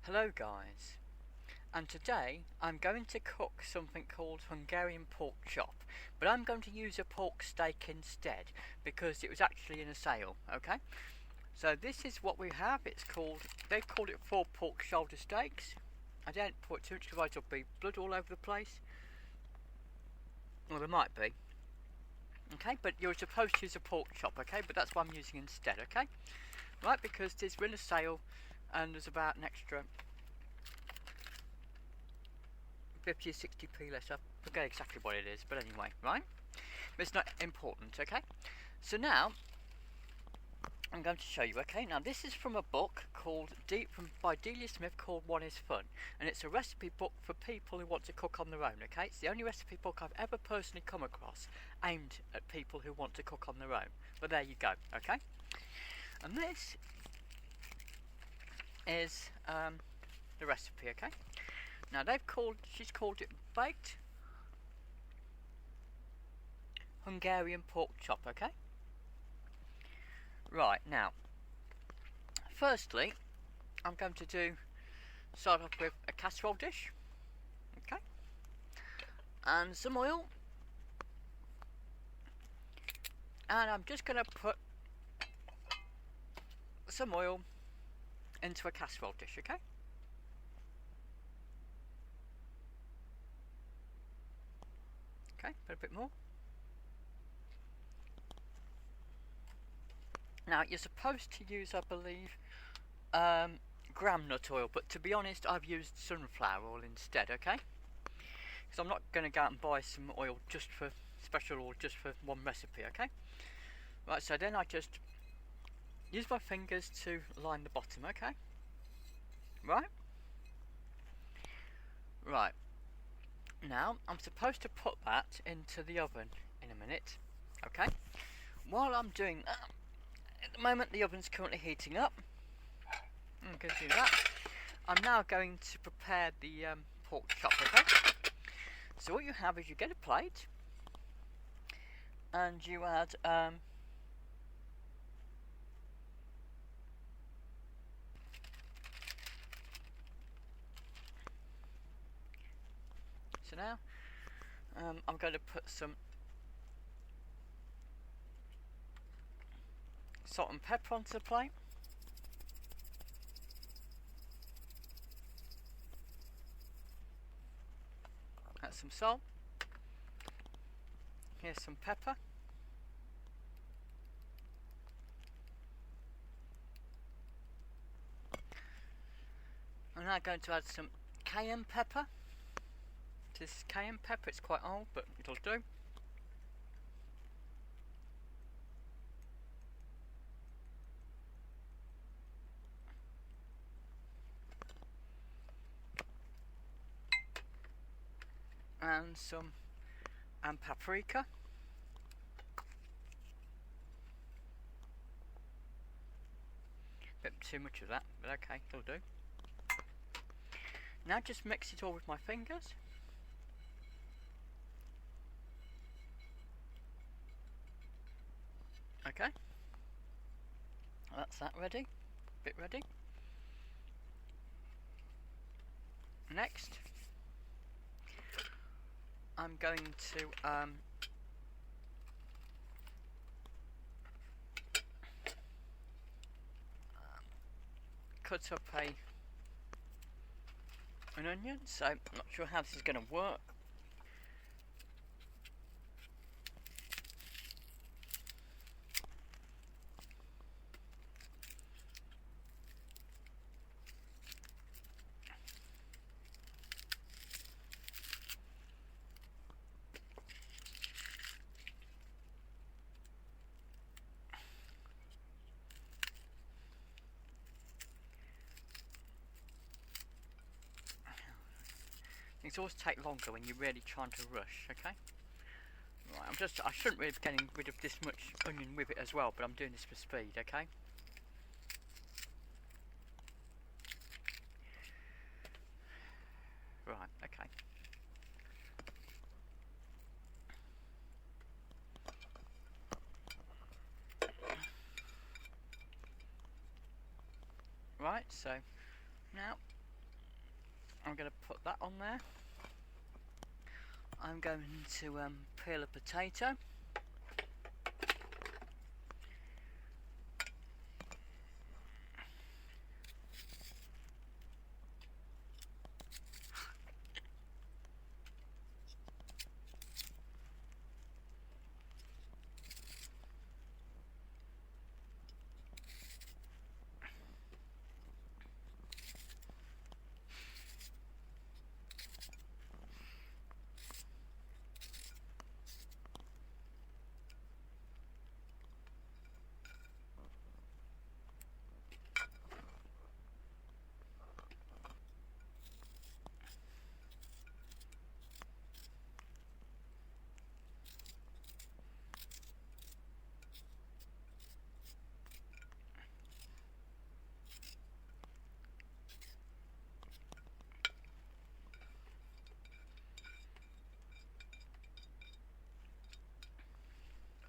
Hello guys, and today I'm going to cook something called Hungarian pork chop, but I'm going to use a pork steak instead because it was actually in a sale, okay? So this is what we have. They've called it 4 pork shoulder steaks. I don't put too much otherwise there'll be blood all over the place. Well, there might be. Okay, but you're supposed to use a pork chop, okay? But that's what I'm using instead, okay? Right, because this is in a sale and there's about an extra 50 or 60p less. I forget exactly what it is, but anyway, right? But it's not important, okay? So now I'm going to show you, okay? Now this is from a book by Delia Smith called One is Fun, and it's a recipe book for people who want to cook on their own, okay? It's the only recipe book I've ever personally come across aimed at people who want to cook on their own. But there you go, okay? And this is the recipe, okay? Now she's called it baked Hungarian pork chop, okay? Right, now, firstly, I'm going to start off with a casserole dish, okay? And some oil. And I'm just going to put some oil into a casserole dish, okay? Okay, put a bit more. Now, you're supposed to use, I believe, groundnut oil, but to be honest, I've used sunflower oil instead, okay? Because I'm not going to go out and buy some oil special oil just for one recipe, okay? Right, so then I just use my fingers to line the bottom, okay? Right? Right. Now, I'm supposed to put that into the oven in a minute, okay? While I'm doing that, at the moment the oven's currently heating up. I'm going to do that. I'm now going to prepare the pork chop, okay? So what you have is you get a plate and you add so now I'm going to put some salt and pepper onto the plate. That's some salt. Here's some pepper. I'm now going to add some cayenne pepper. This is cayenne pepper, it's quite old, but it'll do. And some paprika. Bit too much of that, but okay, it'll do. Now just mix it all with my fingers. Okay. That's that ready. Bit ready. Next, I'm going to cut up an onion. So I'm not sure how this is going to work. Things always take longer when you're really trying to rush, okay? Right, I shouldn't really be getting rid of this much onion with it as well, but I'm doing this for speed, okay? Right, okay. Right, so now I'm going to put that on there. I'm going to peel a potato.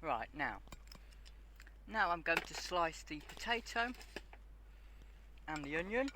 Right, now I'm going to slice the potato and the onion.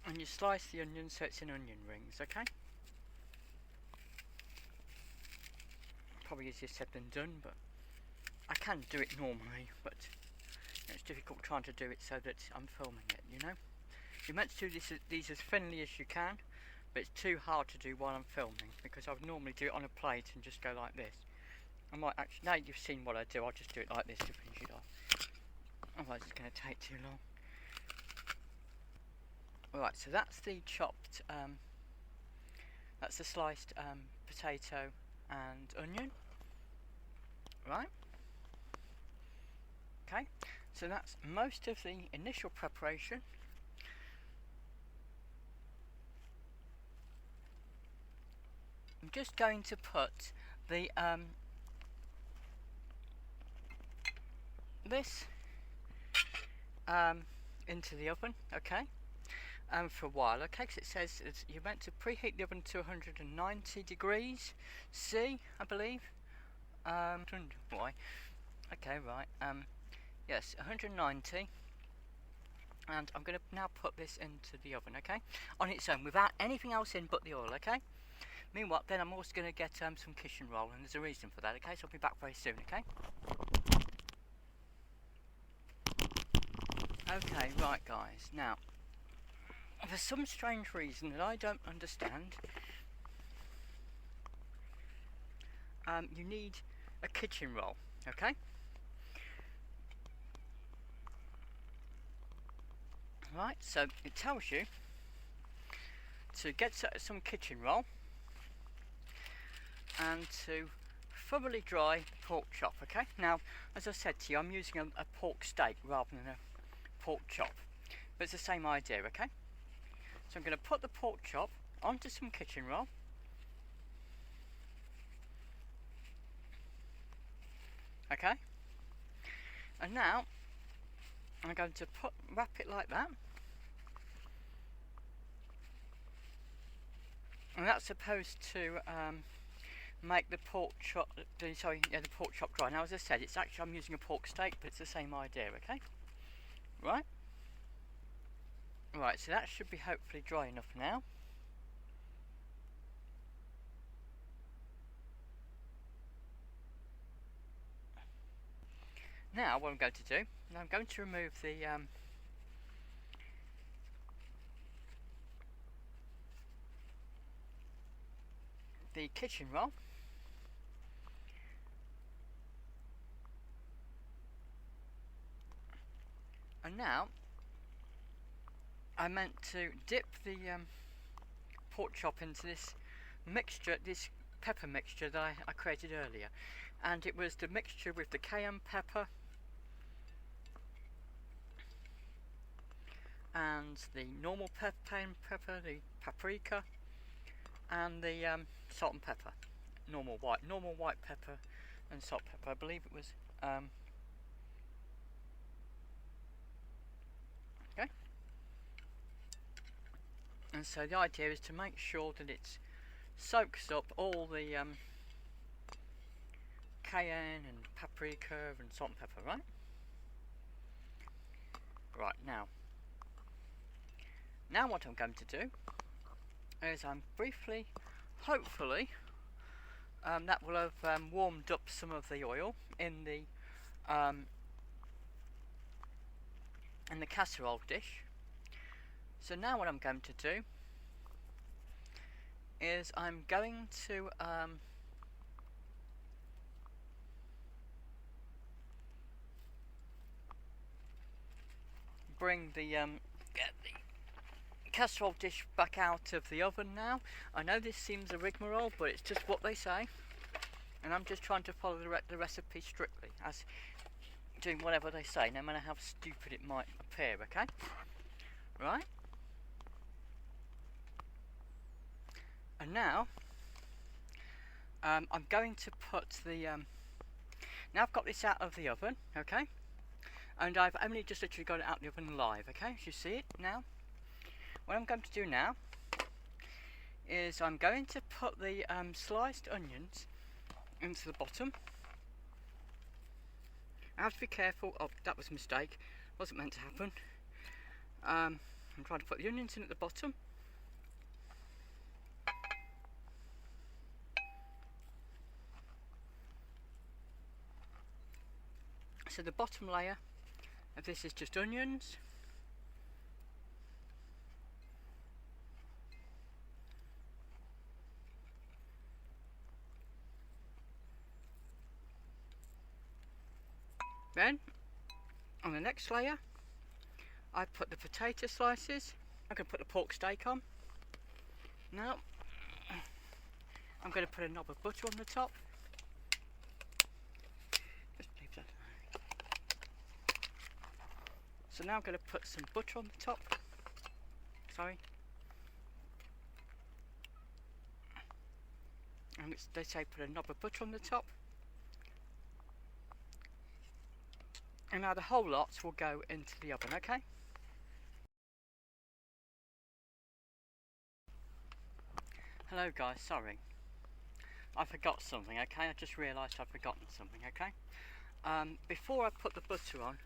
And you slice the onion so it's in onion rings, okay? Probably easier said than done, but I can do it normally, but it's difficult trying to do it so that I'm filming it, you know? You're meant to do these as thinly as you can, but it's too hard to do while I'm filming, because I would normally do it on a plate and just go like this. I might actually, now you've seen what I do, I'll just do it like this to finish it off. Otherwise it's going to take too long. Right, so that's the chopped, that's the sliced potato and onion. Right. Okay, so that's most of the initial preparation. I'm just going to put the this into the oven, okay, for a while, okay, because it says you're meant to preheat the oven to 190 degrees C, I believe. Why? Okay, right. Yes, 190. And I'm going to now put this into the oven, okay, on its own, without anything else in but the oil, okay. Meanwhile, then I'm also going to get some kitchen roll, and there's a reason for that, okay, so I'll be back very soon, okay. Okay, right guys, now, for some strange reason that I don't understand, you need a kitchen roll, okay. Right, so it tells you to get some kitchen roll and to thoroughly dry pork chop, okay. Now, as I said to you, I'm using a pork steak rather than a pork chop, but it's the same idea, okay. So I'm going to put the pork chop onto some kitchen roll, okay, and now I'm going to wrap it like that, and that's supposed to make the pork chop, the pork chop dry. Now, as I said, it's actually, I'm using a pork steak, but it's the same idea, okay? Right? Right, so that should be hopefully dry enough now. Now, what I'm going to do, I'm going to remove the kitchen roll. And now, I meant to dip the pork chop into this mixture, this pepper mixture that I created earlier. And it was the mixture with the cayenne pepper, and the normal plain pepper, the paprika, and the salt and pepper. Normal white pepper and salt pepper. I believe it was okay. And so the idea is to make sure that it soaks up all the cayenne and paprika and salt and pepper, right? Right, now what I'm going to do is I'm briefly, hopefully, that will have warmed up some of the oil in the casserole dish. So now what I'm going to do is I'm going to bring get the casserole dish back out of the oven now. I know this seems a rigmarole, but it's just what they say, and I'm just trying to follow the recipe strictly, as doing whatever they say, no matter how stupid it might appear. Okay, right? And now I'm going to put the now I've got this out of the oven, okay, and I've only just literally got it out of the oven live, okay, as you see it now. What I'm going to do now is I'm going to put the sliced onions into the bottom. I have to be careful. Oh, that was a mistake. Wasn't meant to happen. I'm trying to put the onions in at the bottom. So the bottom layer of this is just onions. Then on the next layer I put the potato slices. I'm going to put the pork steak on. Now I'm going to put a knob of butter on the top. Just leave that. So now I'm going to put some butter on the top. Sorry. And they say put a knob of butter on the top. And now the whole lot will go into the oven, okay? Hello guys, sorry. I forgot something, okay? I just realised I've forgotten something, okay? Before I put the butter on,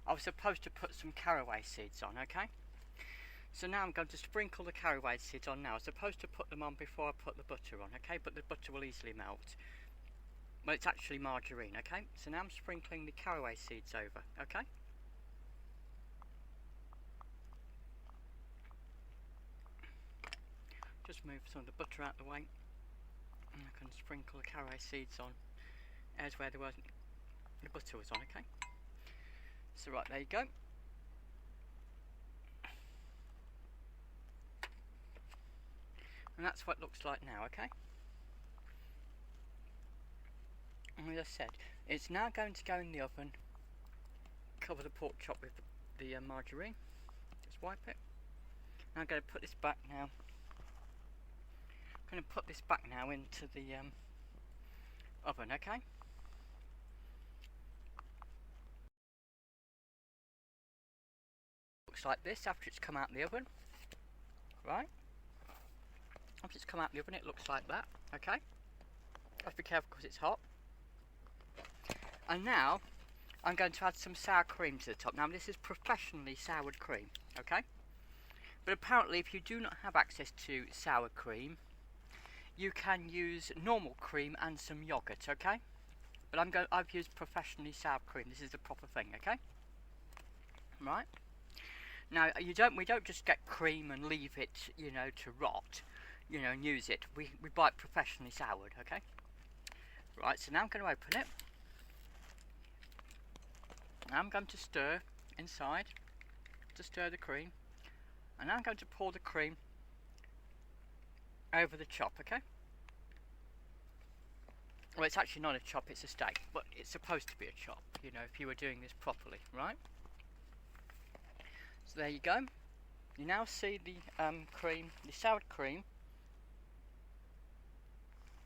I was supposed to put some caraway seeds on, okay? So now I'm going to sprinkle the caraway seeds on now. I was supposed to put them on before I put the butter on, okay? But the butter will easily melt. Well, it's actually margarine, okay? So now I'm sprinkling the caraway seeds over, okay? Just move some of the butter out of the way. And I can sprinkle the caraway seeds on as where the butter was on, okay? So right, there you go. And that's what it looks like now, okay? And as I said, it's now going to go in the oven. Cover the pork chop with the margarine. Just wipe it. Now I'm going to put this back now. I'm going to put this back now into the oven, okay? Looks like this after it's come out of the oven, right? After it's come out of the oven, it looks like that, okay? Have to be careful because it's hot. And now I'm going to add some sour cream to the top. Now this is professionally soured cream, okay? But apparently if you do not have access to sour cream, you can use normal cream and some yogurt, okay? But I've used professionally sour cream. This is the proper thing, okay? Right? Now we don't just get cream and leave it, you know, to rot, you know, and use it. We buy it professionally soured, okay? Right, so now I'm going to open it. Now I'm going to stir inside to stir the cream, and now I'm going to pour the cream over the chop, okay? Well, it's actually not a chop, it's a steak, but it's supposed to be a chop, you know, if you were doing this properly, right? So there you go. You now see the cream, the sour cream,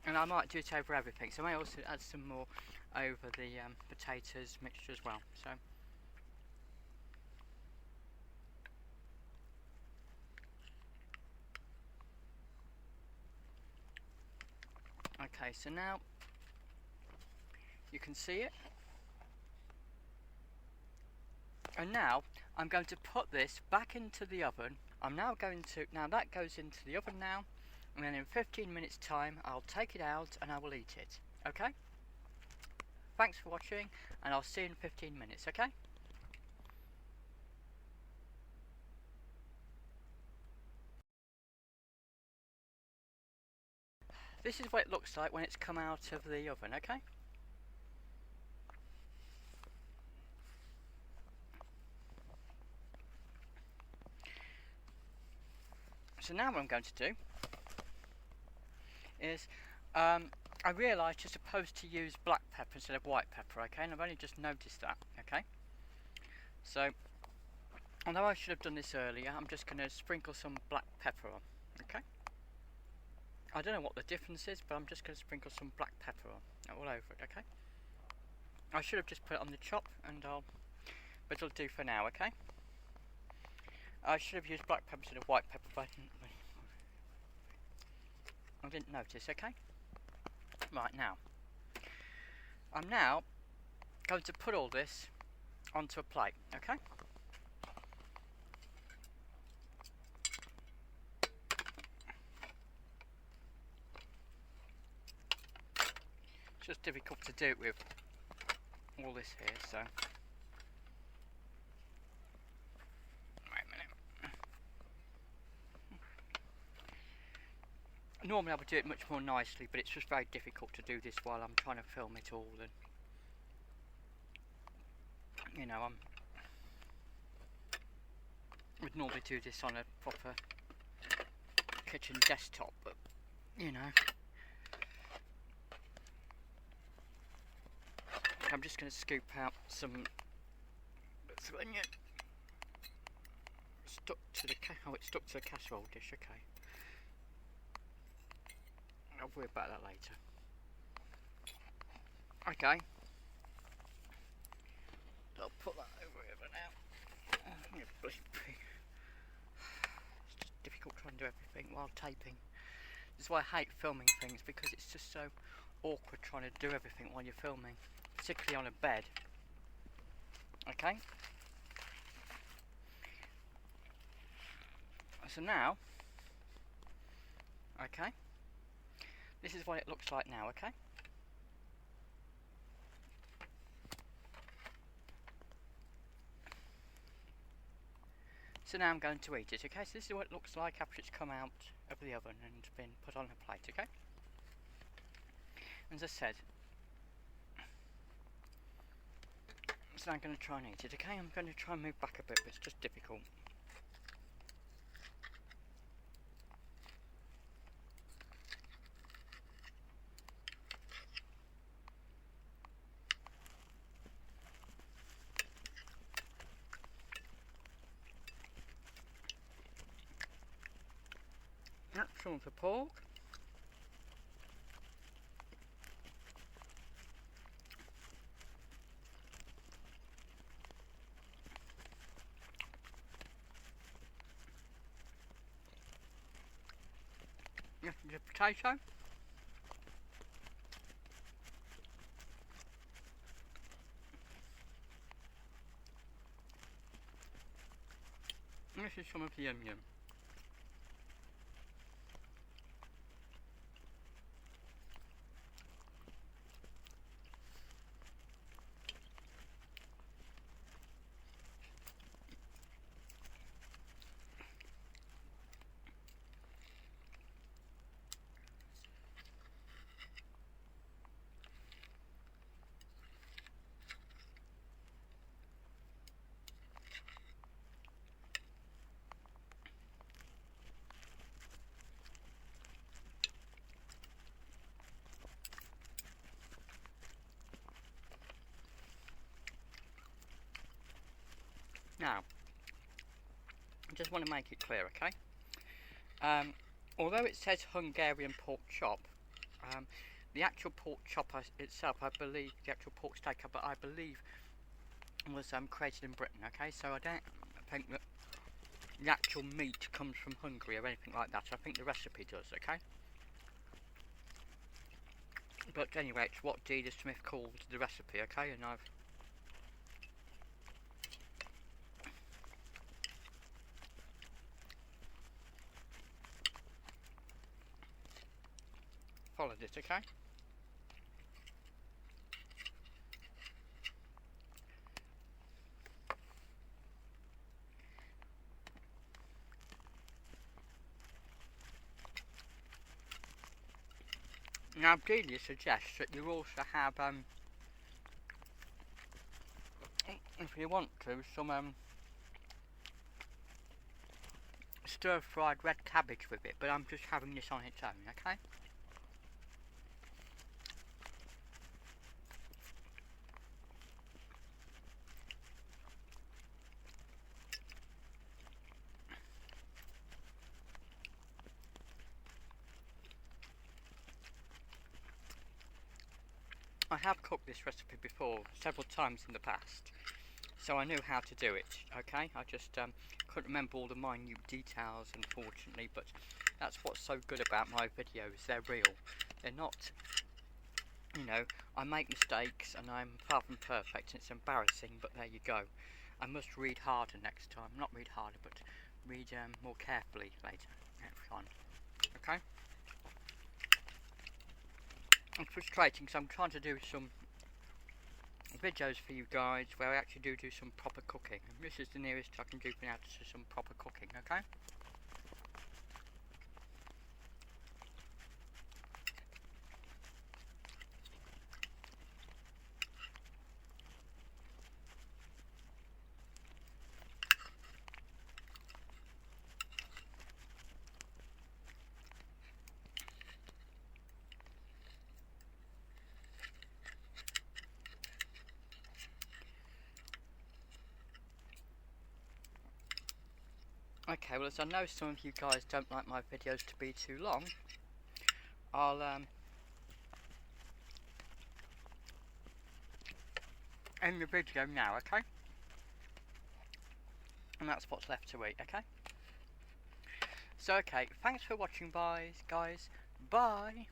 and I might do it over everything, so I may also add some more over the potatoes mixture as well. So okay, so now you can see it. And now I'm going to put this back into the oven. Now that goes into the oven now, and then in 15 minutes time I'll take it out and I will eat it. Okay? Thanks for watching, and I'll see you in 15 minutes, okay? This is what it looks like when it's come out of the oven, okay? So now what I'm going to do is, I realised you're supposed to use black pepper instead of white pepper, okay? And I've only just noticed that, okay? So, although I should have done this earlier, I'm just going to sprinkle some black pepper on, okay? I don't know what the difference is, but I'm just going to sprinkle some black pepper on, all over it, okay? I should have just put it on the chop, but it'll do for now, okay? I should have used black pepper instead of white pepper, but I didn't notice, okay? Right, now. I'm now going to put all this onto a plate, okay? It's just difficult to do it with all this here, so... Wait a minute. Normally I would do it much more nicely, but it's just very difficult to do this while I'm trying to film it all, and you know, would normally do this on a proper kitchen desktop, but you know, I'm just going to scoop out some bits of onion. It's stuck to the casserole dish. Okay, I'll worry about that later. Okay, I'll put that over now. Oh, you bloody pig. It's just difficult trying to do everything while taping. This is why I hate filming things, because it's just so awkward trying to do everything while you're filming, particularly on a bed. Okay, so now, okay, this is what it looks like now, okay? So now I'm going to eat it, okay? So this is what it looks like after it's come out of the oven and been put on a plate, okay? As I said, so I'm going to try and eat it, okay? I'm going to try and move back a bit, but it's just difficult. That's some of the pork. This is the potato. And this is some of the onion. Now, I just want to make it clear, okay? Although it says Hungarian pork chop, the actual pork chop itself, I believe, the actual pork steak, I believe, was created in Britain, okay? So I don't think that the actual meat comes from Hungary or anything like that. I think the recipe does, okay? But anyway, it's what Delia Smith called the recipe, okay? And I've followed it, okay? Now, Delia suggests that you also have, if you want to, some stir-fried red cabbage with it, but I'm just having this on its own, okay? I have cooked this recipe before, several times in the past, so I knew how to do it, okay? I just couldn't remember all the minute details, unfortunately, but that's what's so good about my videos. They're real. They're not, you know, I make mistakes and I'm far from perfect and it's embarrassing, but there you go. I must read harder next time. Not read harder, but read more carefully later. Next time. Okay? It's frustrating because I'm trying to do some videos for you guys where I actually do some proper cooking. And this is the nearest I can do for now to some proper cooking, okay? Okay, well, as I know some of you guys don't like my videos to be too long, I'll end the video now, okay? And that's what's left to eat, okay? So, okay, thanks for watching, guys. Bye!